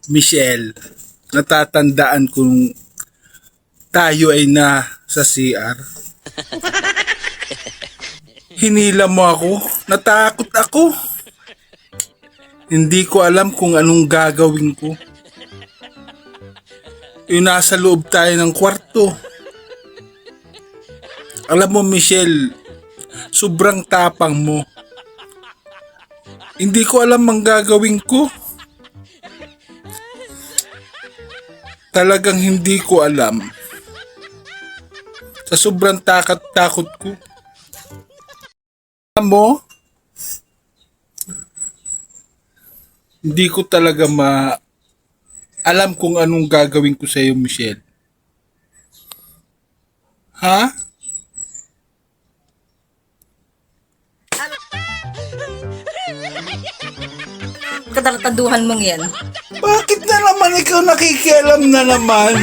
Michelle, natatandaan kung tayo ay na sa CR. Hinila mo ako, natakot ako. Hindi ko alam kung anong gagawin ko. Yung nasa loob tayo ng kwarto. Alam mo Michelle, sobrang tapang mo. Hindi ko alam ang gagawin ko. Talagang hindi ko alam. Sa sobrang takot ko. Alam mo, hindi ko talaga alam kung anong gagawin ko sa iyo, Michelle. Ha? Katartaduhan mong yan. Bakit na naman ikaw nakikialam na naman?